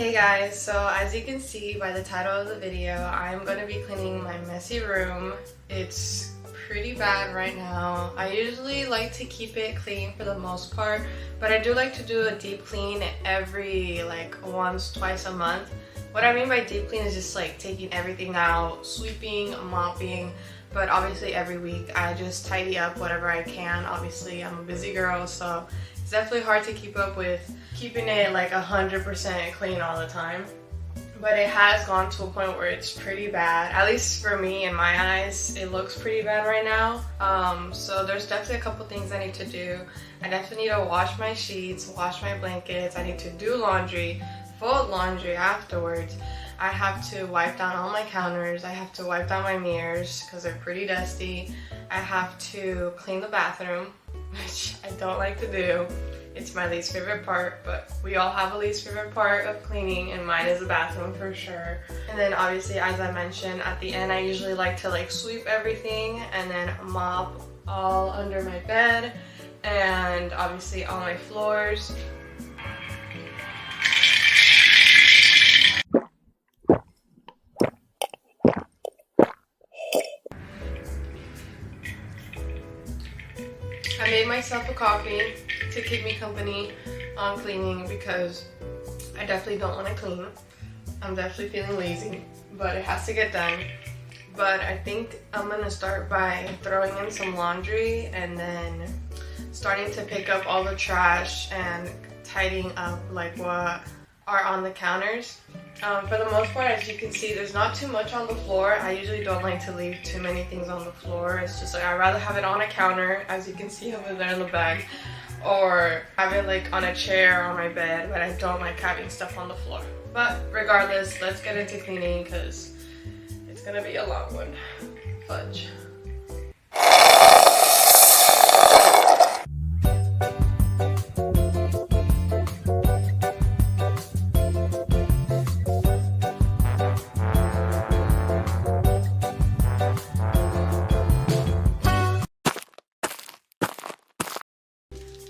Hey guys, so as you can see by the title of the video, I'm going to be cleaning my messy room. It's pretty bad right now. I usually like to keep it clean for the most part, but I do like to do a deep clean every once, twice a month. What I mean by deep clean is just like taking everything out, sweeping, mopping, but obviously every week I just tidy up whatever I can. Obviously I'm a busy girl, so it's definitely hard to keep up with keeping it like 100% clean all the time. But it has gone to a point where it's pretty bad. At least for me, in my eyes, it looks pretty bad right now. So there's definitely a couple things I need to do. I definitely need to wash my sheets, wash my blankets. I need to do laundry, fold laundry afterwards. I have to wipe down all my counters. I have to wipe down my mirrors because they're pretty dusty. I have to clean the bathroom, which I don't like to do. It's my least favorite part, but we all have a least favorite part of cleaning, and mine is the bathroom for sure. And then obviously, as I mentioned, at the end I usually like to sweep everything and then mop all under my bed and obviously all my floors. I made myself a coffee to keep me company on cleaning because I definitely don't want to clean. I'm definitely feeling lazy, but it has to get done. But I think I'm gonna start by throwing in some laundry and then starting to pick up all the trash and tidying up what are on the counters. For the most part, as you can see, there's not too much on the floor. I usually don't like to leave too many things on the floor. It's just I'd rather have it on a counter, as you can see over there in the bag, or have it on a chair or on my bed, but I don't like having stuff on the floor. But regardless, let's get into cleaning because it's gonna be a long one. Fudge.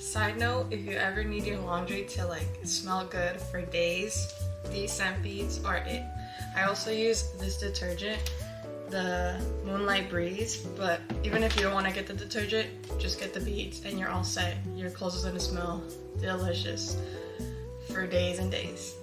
Side note, if you ever need your laundry to smell good for days, these scent beads are it. I also use this detergent, the Moonlight Breeze, but even if you don't want to get the detergent, just get the beads and you're all set. Your clothes are gonna smell delicious for days and days.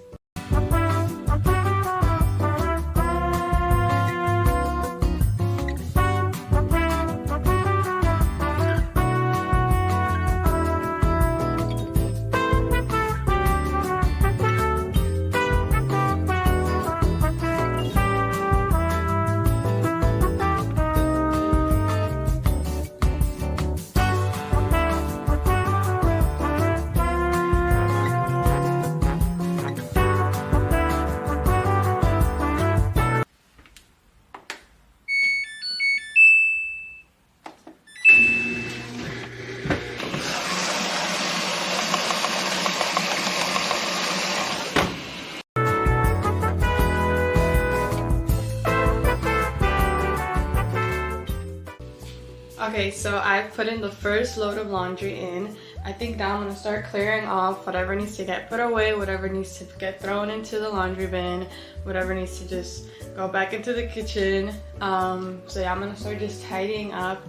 Okay, so I've put in the first load of laundry in. I think now I'm going to start clearing off whatever needs to get put away, whatever needs to get thrown into the laundry bin, whatever needs to just go back into the kitchen. So yeah, I'm going to start just tidying up,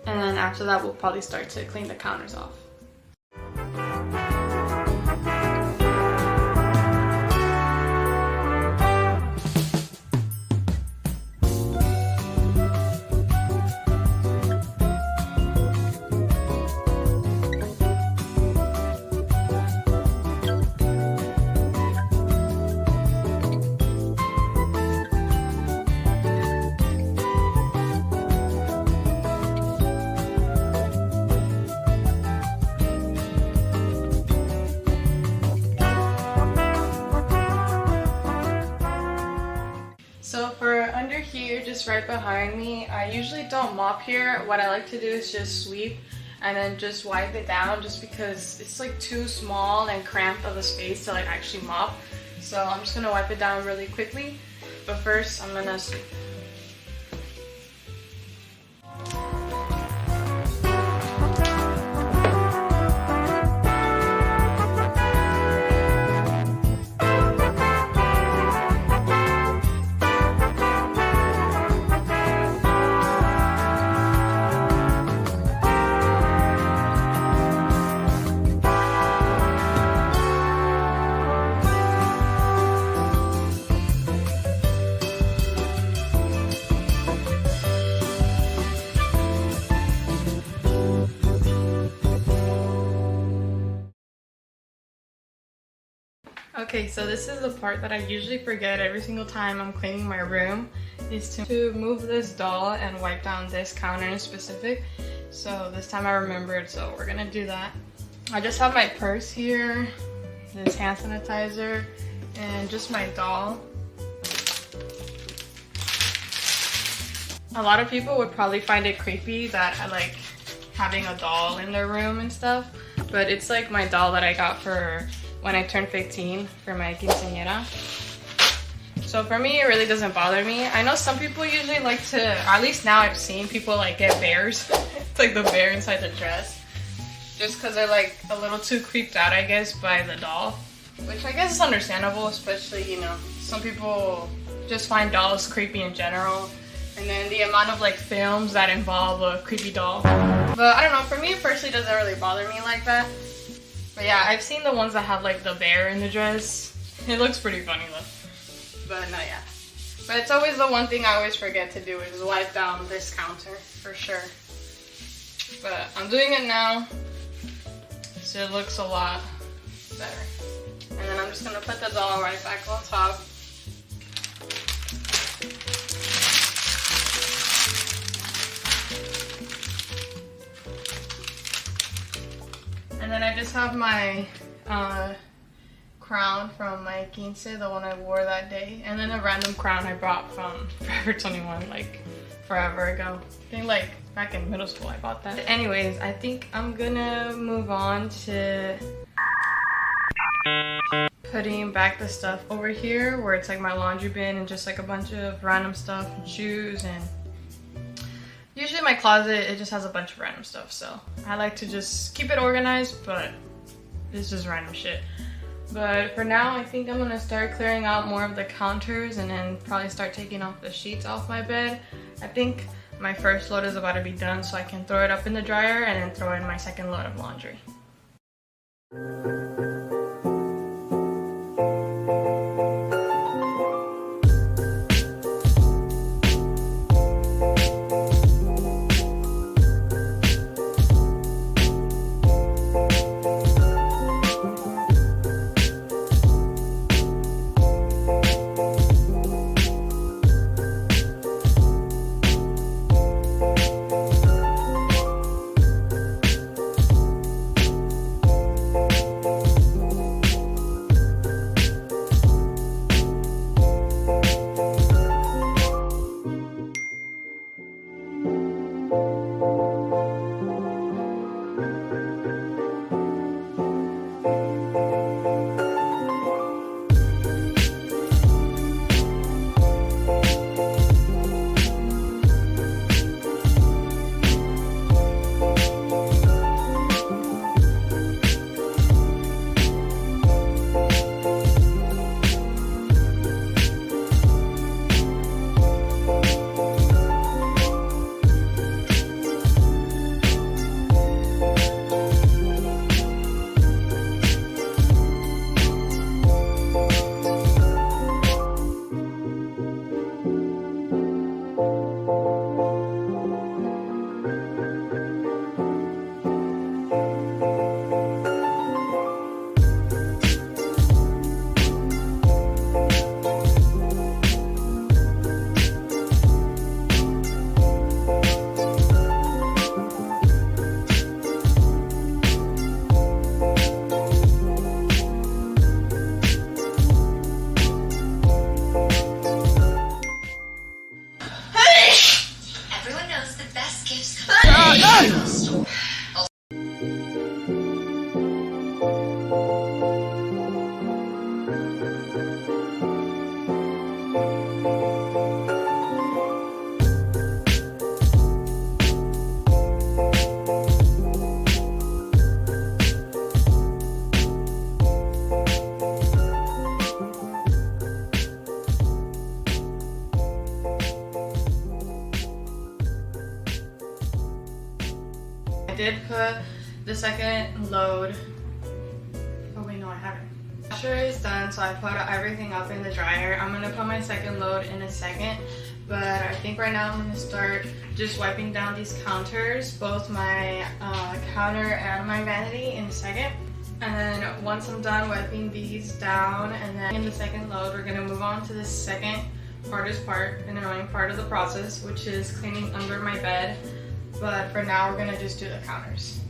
and then after that we'll probably start to clean the counters off. So for under here, just right behind me, I usually don't mop here. What I like to do is just sweep and then just wipe it down, just because it's too small and cramped of a space to actually mop. So I'm just gonna wipe it down really quickly. But first I'm gonna sweep. Okay, so this is the part that I usually forget every single time I'm cleaning my room, is to move this doll and wipe down this counter in specific. So this time I remembered, so we're gonna do that. I just have my purse here, this hand sanitizer, and just my doll. A lot of people would probably find it creepy that I like having a doll in their room and stuff, but it's like my doll that I got for when I turned 15 for my quinceañera. So for me, it really doesn't bother me. I know some people usually like to, or at least now I've seen people like get bears. It's like the bear inside the dress. Just because they're like a little too creeped out, I guess, by the doll. Which I guess is understandable, especially, you know, some people just find dolls creepy in general. And then the amount of like films that involve a creepy doll. But I don't know, for me it personally doesn't really bother me like that. But yeah, I've seen the ones that have like the bear in the dress. It looks pretty funny though. But no, yeah. But it's always the one thing I always forget to do is wipe down this counter, for sure. But I'm doing it now, so it looks a lot better. And then I'm just gonna put the doll right back on top. And then I just have my crown from my quince, the one I wore that day. And then a random crown I bought from Forever 21, like forever ago. I think like back in middle school I bought that. Anyways, I think I'm gonna move on to putting back the stuff over here where it's like my laundry bin and just like a bunch of random stuff, shoes, and usually my closet, it just has a bunch of random stuff, so I like to just keep it organized, but it's just random shit. But for now, I think I'm gonna start clearing out more of the counters and then probably start taking off the sheets off my bed. I think my first load is about to be done, so I can throw it up in the dryer and then throw in my second load of laundry. I did put the second load. Oh wait, no, I haven't. Washer is done, so I put everything up in the dryer. I'm gonna put my second load in a second, but I think right now I'm gonna start just wiping down these counters, both my counter and my vanity, in a second. And then once I'm done wiping these down, and then in the second load, we're gonna move on to the second hardest part, an annoying part of the process, which is cleaning under my bed. But for now, we're gonna just do the counters.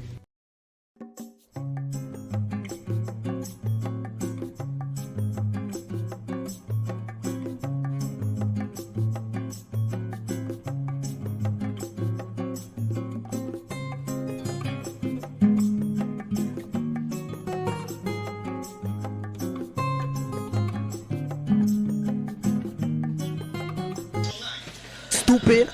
Stupid.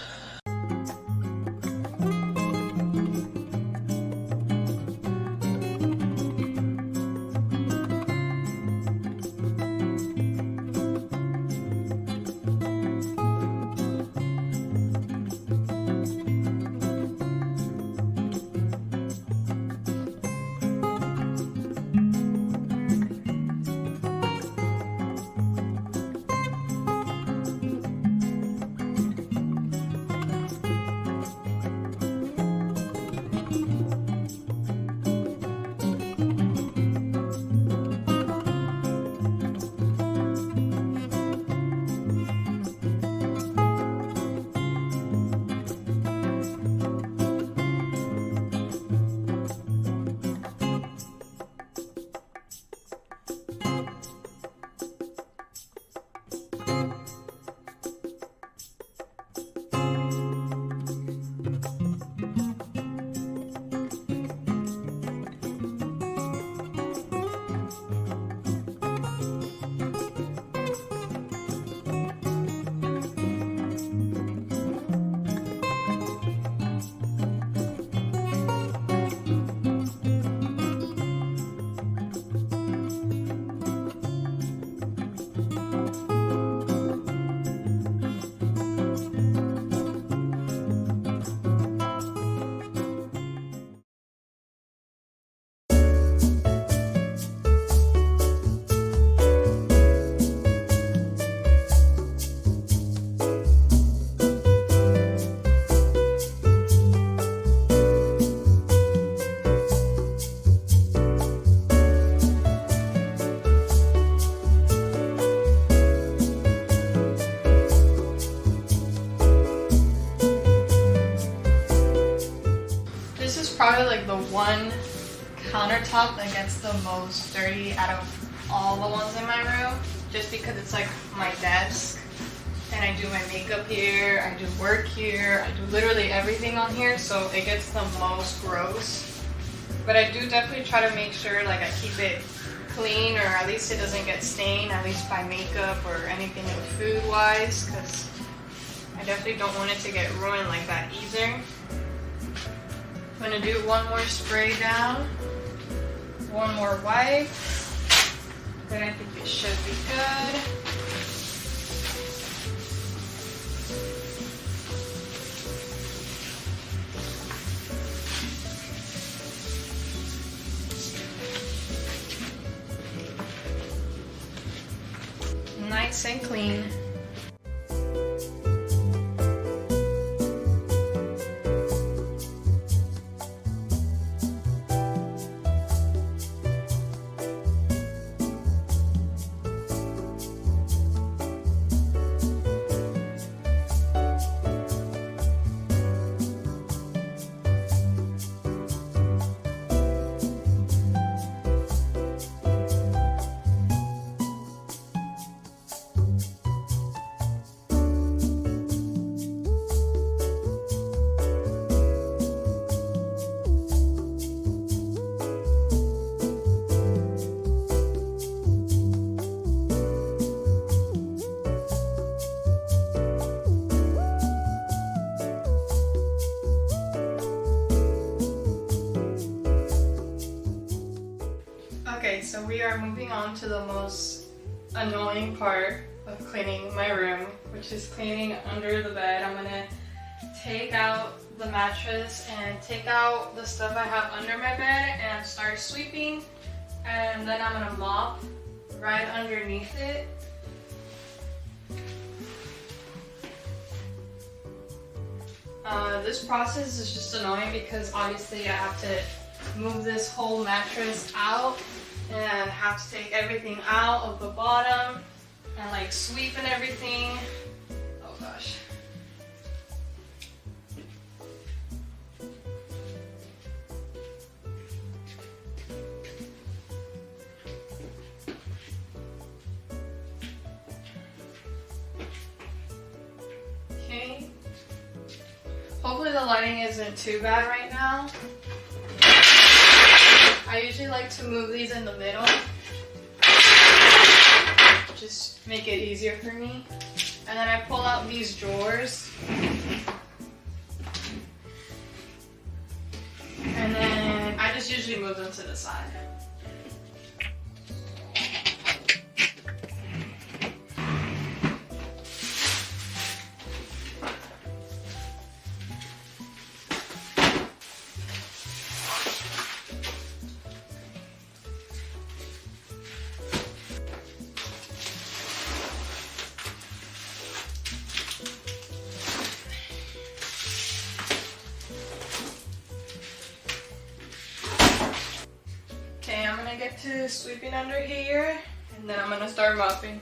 Probably like the one countertop that gets the most dirty out of all the ones in my room, just because it's like my desk and I do my makeup here, I do work here, I do literally everything on here, so it gets the most gross. But I do definitely try to make sure like I keep it clean, or at least it doesn't get stained, at least by makeup or anything food wise, because I definitely don't want it to get ruined like that either. I'm gonna do one more spray down, one more wipe, then I think it should be good. Nice and clean. Okay, so we are moving on to the most annoying part of cleaning my room, which is cleaning under the bed. I'm gonna take out the mattress and take out the stuff I have under my bed and start sweeping, and then I'm gonna mop right underneath it. This process is just annoying because obviously I have to move this whole mattress out and have to take everything out of the bottom and like sweep and everything. Oh gosh. Okay. Hopefully the lighting isn't too bad right now. I usually like to move these in the middle. Just make it easier for me. And then I pull out these drawers. And then I just usually move them to the side. Okay, I'm gonna get to sweeping under here, and then I'm gonna start mopping.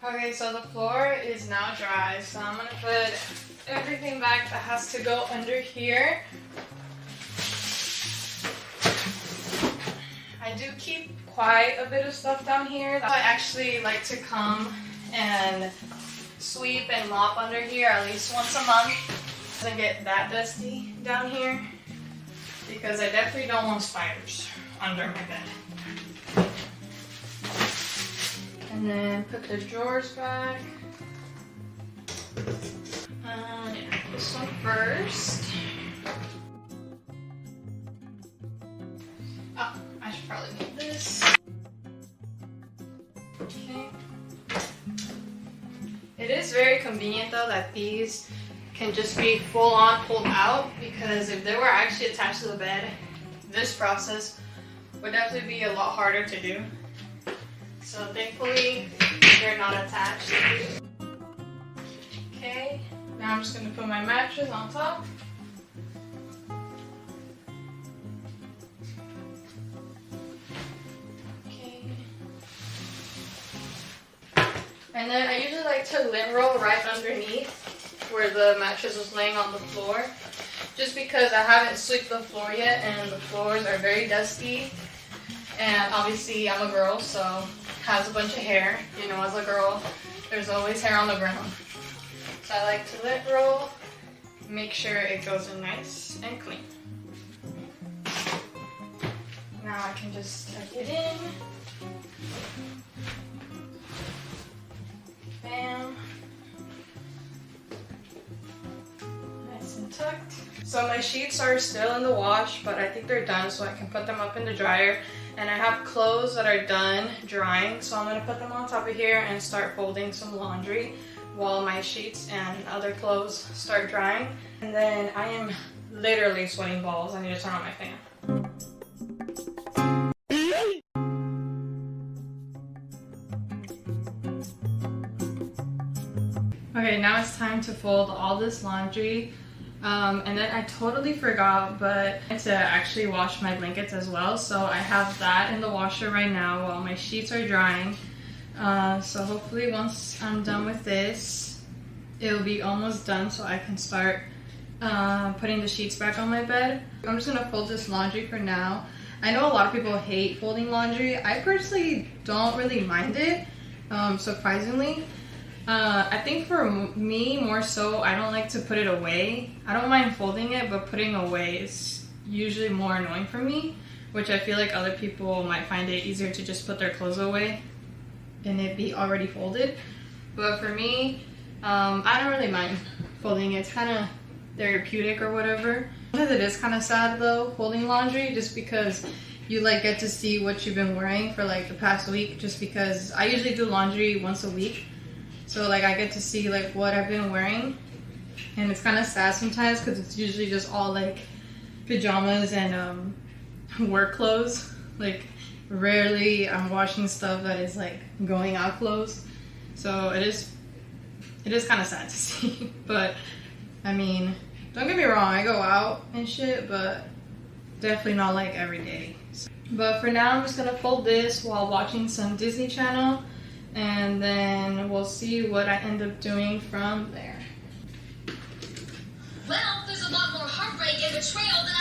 Okay, so the floor is now dry, so I'm gonna put everything back that has to go under here. I do keep quite a bit of stuff down here. I actually like to come and sweep and mop under here at least once a month. It doesn't get that dusty down here because I definitely don't want spiders under my bed. And then put the drawers back. Yeah, this one first. Oh, I should probably move this. Okay. It is very convenient though that these can just be full on pulled out, because if they were actually attached to the bed, this process would definitely be a lot harder to do. So thankfully, they're not attached. Okay, now I'm just gonna put my mattress on top. Okay. And then I usually like to lint roll right underneath where the mattress was laying on the floor, just because I haven't swept the floor yet and the floors are very dusty. And obviously I'm a girl, so has a bunch of hair. You know, as a girl, there's always hair on the ground. So I like to lint roll, make sure it goes in nice and clean. Now I can just tuck it in. Bam. Nice and tucked. So my sheets are still in the wash, but I think they're done, so I can put them up in the dryer. And I have clothes that are done drying, so I'm gonna put them on top of here and start folding some laundry while my sheets and other clothes start drying. And then I am literally sweating balls. I need to turn on my fan. Okay, now it's time to fold all this laundry. And then I totally forgot, but to actually wash my blankets as well. So I have that in the washer right now while my sheets are drying. So hopefully once I'm done with this, it'll be almost done so I can start putting the sheets back on my bed. I'm just gonna fold this laundry for now. I know a lot of people hate folding laundry. I personally don't really mind it, surprisingly. I think for me, more so, I don't like to put it away. I don't mind folding it, but putting away is usually more annoying for me, which I feel like other people might find it easier to just put their clothes away and it be already folded. But for me, I don't really mind folding it. It's kind of therapeutic or whatever. Sometimes it is kind of sad though, folding laundry, just because you like get to see what you've been wearing for like the past week, just because I usually do laundry once a week. So like I get to see like what I've been wearing, and it's kind of sad sometimes because it's usually just all like pajamas and work clothes. Like rarely I'm washing stuff that is like going out clothes. So it is kind of sad to see. But I mean, don't get me wrong, I go out and shit, but definitely not like every day. But for now, I'm just gonna fold this while watching some Disney Channel, and then we'll see what I end up doing from there. Well, there's a lot more heartbreak and betrayal than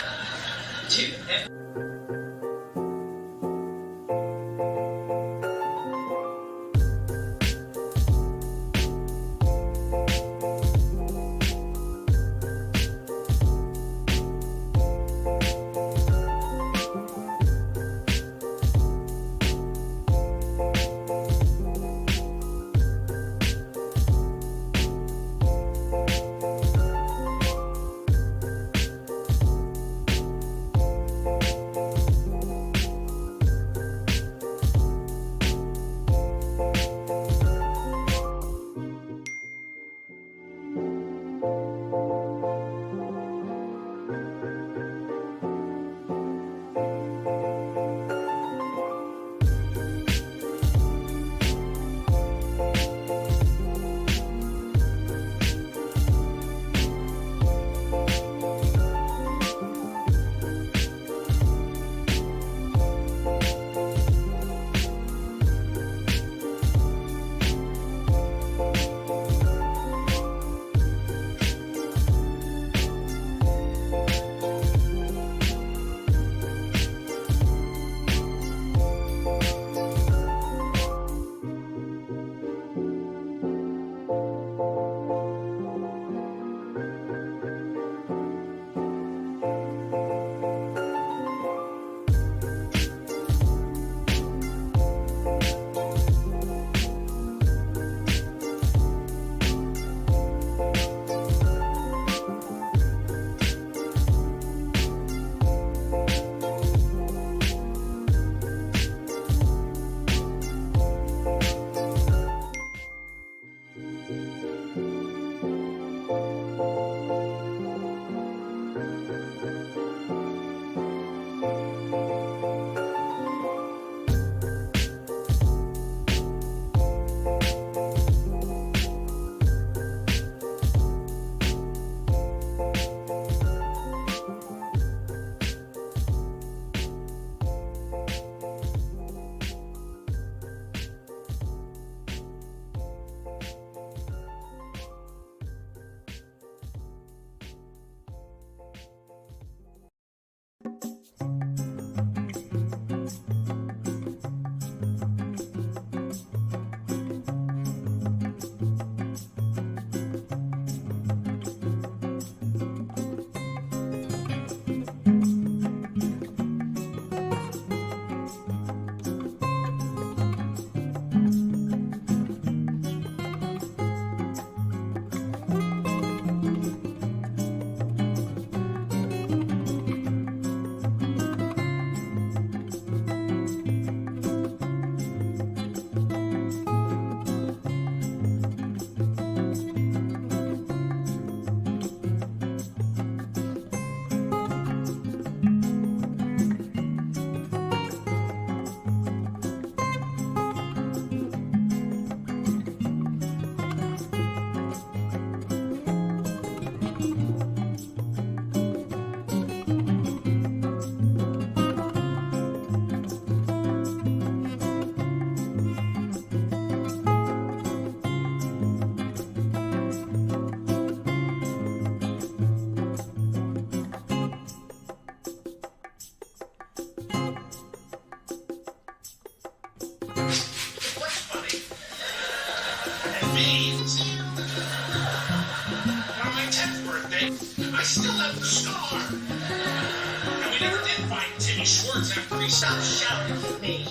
these words after he stops shouting at me.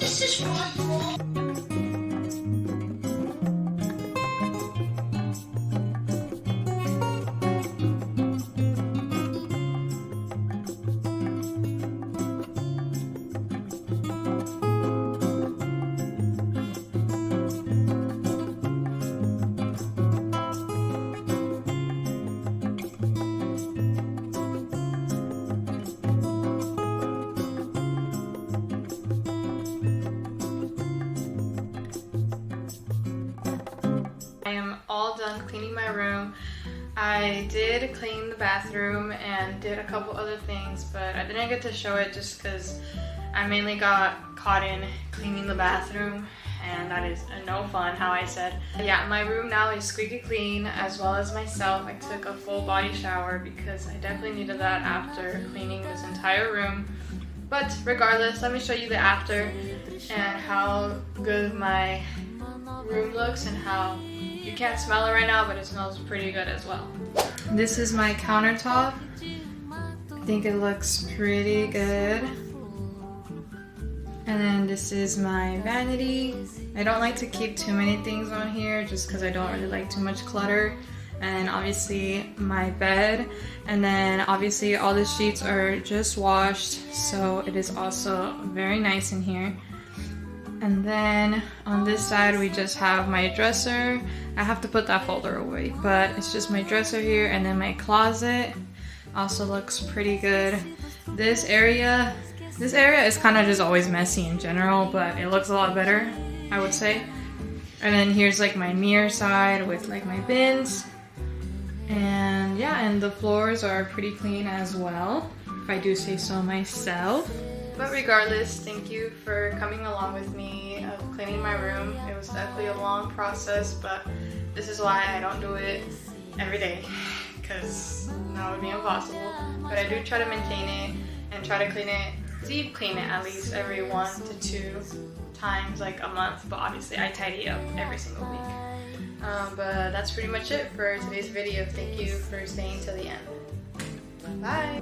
This is wrong. I am all done cleaning my room. I did clean the bathroom and did a couple other things, but I didn't get to show it just because I mainly got caught in cleaning the bathroom, and that is no fun, how I said. Yeah, my room now is squeaky clean, as well as myself. I took a full body shower because I definitely needed that after cleaning this entire room. But regardless, let me show you the after and how good my room looks and how you can't smell it right now, but it smells pretty good as well. This is my countertop. I think it looks pretty good. And then this is my vanity. I don't like to keep too many things on here just because I don't really like too much clutter. And obviously my bed. And then obviously all the sheets are just washed, so it is also very nice in here. And then on this side we just have my dresser. I have to put that folder away, but it's just my dresser here, and then my closet also looks pretty good. This area is kind of just always messy in general, but it looks a lot better, I would say. And then here's like my mirror side with like my bins. And yeah, and the floors are pretty clean as well, if I do say so myself. But regardless, thank you for coming along with me of cleaning my room. It was definitely a long process, but this is why I don't do it every day, because that would be impossible. But I do try to maintain it and try to clean it, deep clean it at least every 1 to 2 times, like a month. But obviously I tidy up every single week. But that's pretty much it for today's video. Thank you for staying till the end. Bye!